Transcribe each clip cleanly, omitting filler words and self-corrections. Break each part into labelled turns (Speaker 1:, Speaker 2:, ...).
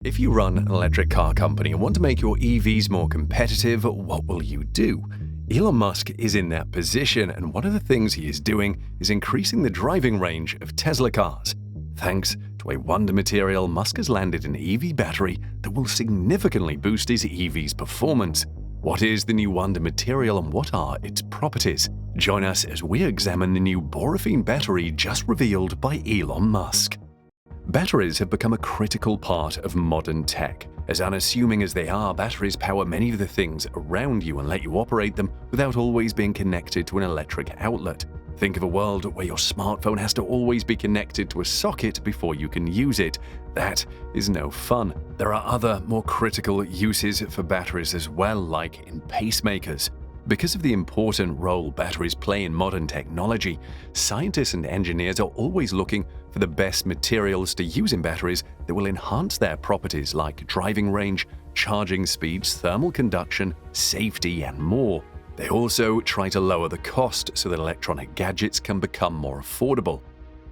Speaker 1: If you run an electric car company and want to make your EVs more competitive, what will you do? Elon Musk is in that position, and one of the things he is doing is increasing the driving range of Tesla cars. Thanks to a wonder material, Musk has landed an EV battery that will significantly boost his EV's performance. What is the new wonder material and what are its properties? Join us as we examine the new Borophene battery just revealed by Elon Musk. Batteries have become a critical part of modern tech. As unassuming as they are, batteries power many of the things around you and let you operate them without always being connected to an electric outlet. Think of a world where your smartphone has to always be connected to a socket before you can use it. That is no fun. There are other, more critical uses for batteries as well, like in pacemakers. Because of the important role batteries play in modern technology, scientists and engineers are always looking for the best materials to use in batteries that will enhance their properties like driving range, charging speeds, thermal conduction, safety, and more. They also try to lower the cost so that electronic gadgets can become more affordable.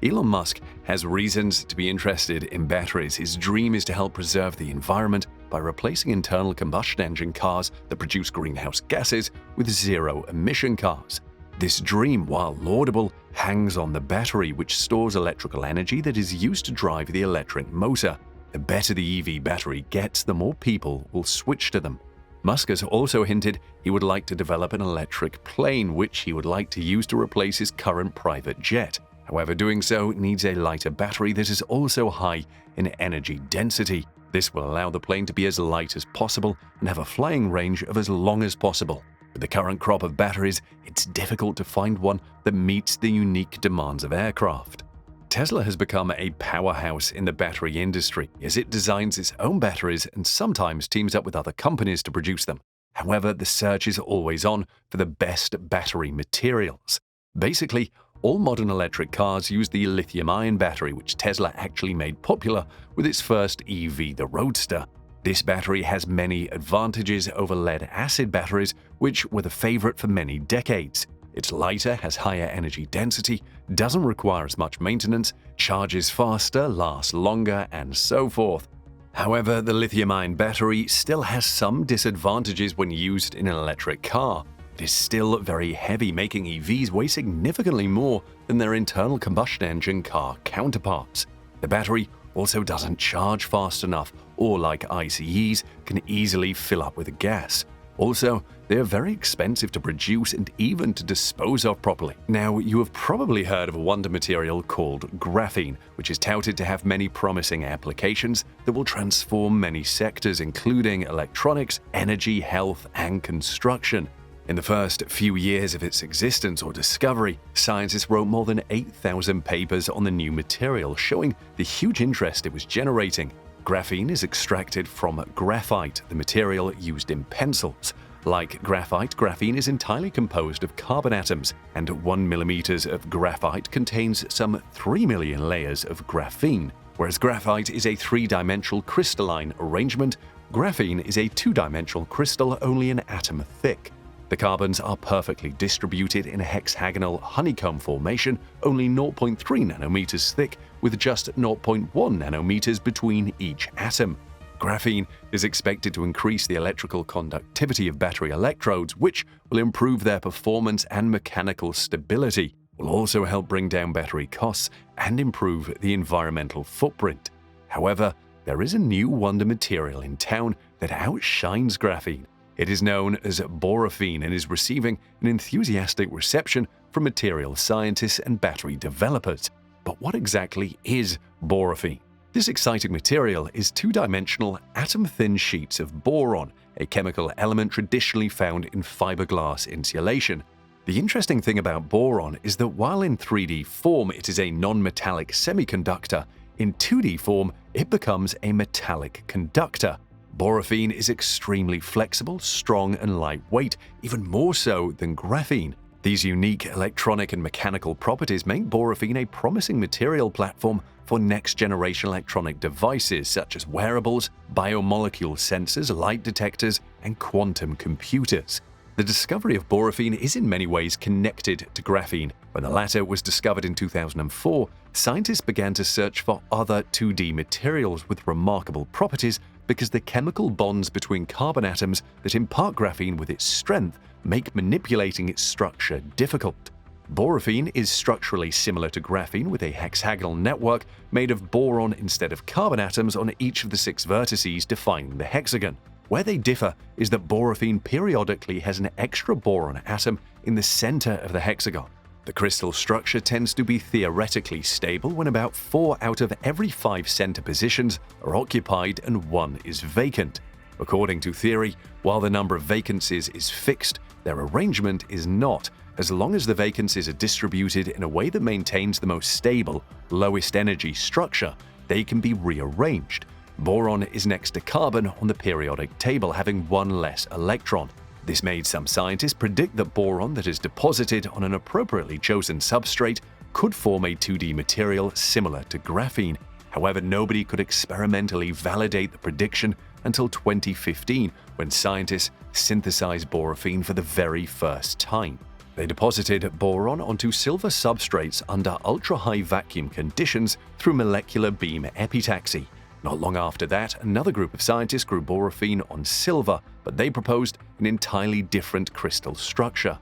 Speaker 1: Elon Musk has reasons to be interested in batteries. His dream is to help preserve the environment by replacing internal combustion engine cars that produce greenhouse gases with zero-emission cars. This dream, while laudable, hangs on the battery, which stores electrical energy that is used to drive the electric motor. The better the EV battery gets, the more people will switch to them. Musk has also hinted he would like to develop an electric plane, which he would like to use to replace his current private jet. However, doing so needs a lighter battery that is also high in energy density. This will allow the plane to be as light as possible and have a flying range of as long as possible. With the current crop of batteries, it's difficult to find one that meets the unique demands of aircraft. Tesla has become a powerhouse in the battery industry as it designs its own batteries and sometimes teams up with other companies to produce them. However, the search is always on for the best battery materials. Basically, all modern electric cars use the lithium-ion battery, which Tesla actually made popular with its first EV, the Roadster. This battery has many advantages over lead-acid batteries, which were the favorite for many decades. It's lighter, has higher energy density, doesn't require as much maintenance, charges faster, lasts longer, and so forth. However, the lithium-ion battery still has some disadvantages when used in an electric car. It is still very heavy, making EVs weigh significantly more than their internal combustion engine car counterparts. The battery also doesn't charge fast enough, or like ICEs, can easily fill up with gas. Also, they are very expensive to produce and even to dispose of properly. Now, you have probably heard of a wonder material called graphene, which is touted to have many promising applications that will transform many sectors, including electronics, energy, health, and construction. In the first few years of its existence or discovery, scientists wrote more than 8,000 papers on the new material, showing the huge interest it was generating. Graphene is extracted from graphite, the material used in pencils. Like graphite, graphene is entirely composed of carbon atoms, and 1 millimeter of graphite contains some 3 million layers of graphene. Whereas graphite is a three-dimensional crystalline arrangement, graphene is a two-dimensional crystal only an atom thick. The carbons are perfectly distributed in a hexagonal honeycomb formation, only 0.3 nanometers thick, with just 0.1 nanometers between each atom. Graphene is expected to increase the electrical conductivity of battery electrodes, which will improve their performance and mechanical stability. It will also help bring down battery costs and improve the environmental footprint. However, there is a new wonder material in town that outshines graphene. It is known as Borophene and is receiving an enthusiastic reception from material scientists and battery developers. But what exactly is Borophene? This exciting material is two-dimensional, atom-thin sheets of boron, a chemical element traditionally found in fiberglass insulation. The interesting thing about boron is that while in 3D form it is a non-metallic semiconductor, in 2D form it becomes a metallic conductor. Borophene is extremely flexible, strong, and lightweight, even more so than graphene. These unique electronic and mechanical properties make Borophene a promising material platform for next-generation electronic devices such as wearables, biomolecule sensors, light detectors, and quantum computers. The discovery of Borophene is in many ways connected to graphene, When the latter was discovered in 2004, scientists began to search for other 2D materials with remarkable properties because the chemical bonds between carbon atoms that impart graphene with its strength make manipulating its structure difficult. Borophene is structurally similar to graphene with a hexagonal network made of boron instead of carbon atoms on each of the 6 vertices defining the hexagon. Where they differ is that borophene periodically has an extra boron atom in the center of the hexagon. The crystal structure tends to be theoretically stable when about 4 out of every 5 center positions are occupied and 1 is vacant. According to theory, while the number of vacancies is fixed, their arrangement is not, as long as the vacancies are distributed in a way that maintains the most stable, lowest energy structure, they can be rearranged. Boron is next to carbon on the periodic table, having 1 less electron. This made some scientists predict that boron that is deposited on an appropriately chosen substrate could form a 2D material similar to graphene. However, nobody could experimentally validate the prediction until 2015, when scientists synthesized borophene for the very first time. They deposited boron onto silver substrates under ultra-high vacuum conditions through molecular beam epitaxy. Not long after that, another group of scientists grew borophene on silver, but they proposed an entirely different crystal structure.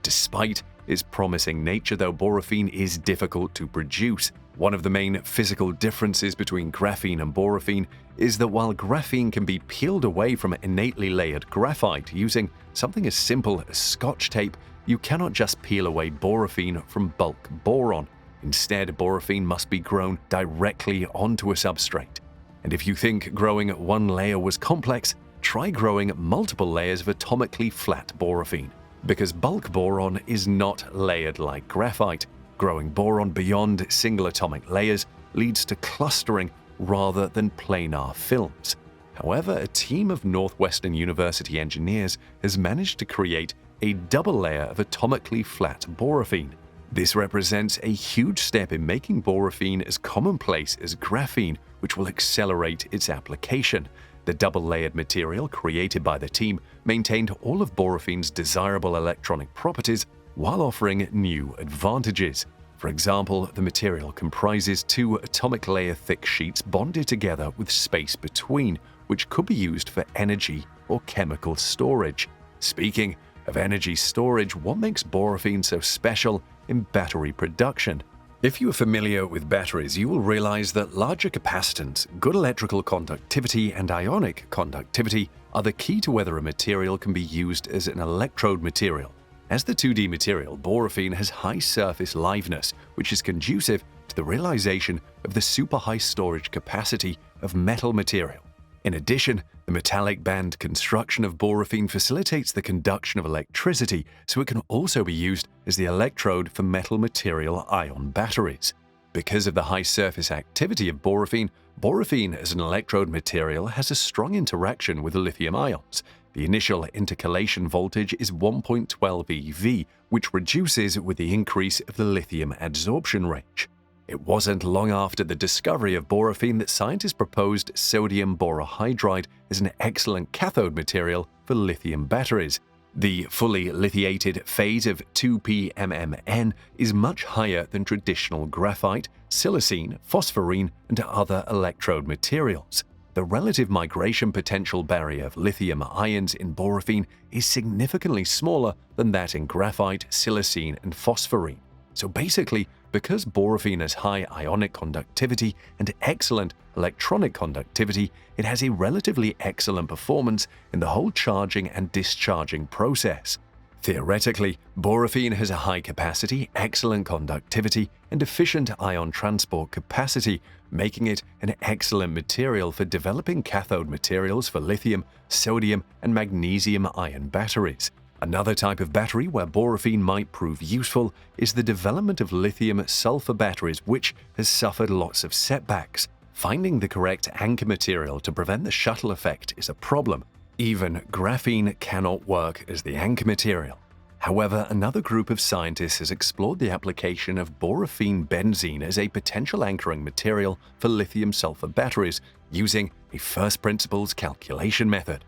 Speaker 1: Despite its promising nature, though, borophene is difficult to produce. One of the main physical differences between graphene and borophene is that while graphene can be peeled away from innately layered graphite using something as simple as Scotch tape, you cannot just peel away borophene from bulk boron. Instead, borophene must be grown directly onto a substrate. And if you think growing 1 layer was complex, try growing multiple layers of atomically flat borophene. Because bulk boron is not layered like graphite, growing boron beyond single atomic layers leads to clustering rather than planar films. However, a team of Northwestern University engineers has managed to create a double layer of atomically flat borophene. This represents a huge step in making borophene as commonplace as graphene, which will accelerate its application. The double-layered material created by the team maintained all of borophene's desirable electronic properties while offering new advantages. For example, the material comprises 2 atomic layer thick sheets bonded together with space between, which could be used for energy or chemical storage. Speaking of energy storage, what makes borophene so special in battery production? If you are familiar with batteries, you will realize that larger capacitance, good electrical conductivity, and ionic conductivity are the key to whether a material can be used as an electrode material. As the 2D material, borophene has high surface liveness, which is conducive to the realization of the super high storage capacity of metal material. In addition, the metallic band construction of borophene facilitates the conduction of electricity, so it can also be used as the electrode for metal material ion batteries. Because of the high surface activity of borophene, borophene as an electrode material has a strong interaction with lithium ions. The initial intercalation voltage is 1.12 eV, which reduces with the increase of the lithium adsorption range. It wasn't long after the discovery of borophene that scientists proposed sodium borohydride as an excellent cathode material for lithium batteries. The fully lithiated phase of 2pmmN is much higher than traditional graphite, silicene, phosphorine, and other electrode materials. The relative migration potential barrier of lithium ions in borophene is significantly smaller than that in graphite, silicene, and phosphorine. So basically, because borophene has high ionic conductivity and excellent electronic conductivity, it has a relatively excellent performance in the whole charging and discharging process. Theoretically, borophene has a high capacity, excellent conductivity, and efficient ion transport capacity, making it an excellent material for developing cathode materials for lithium, sodium, and magnesium-ion batteries. Another type of battery where borophene might prove useful is the development of lithium-sulfur batteries, which has suffered lots of setbacks. Finding the correct anchor material to prevent the shuttle effect is a problem. Even graphene cannot work as the anchor material. However, another group of scientists has explored the application of borophene benzene as a potential anchoring material for lithium-sulfur batteries using a first principles calculation method.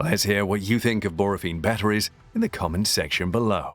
Speaker 1: Let's hear what you think of borophene batteries in the comments section below.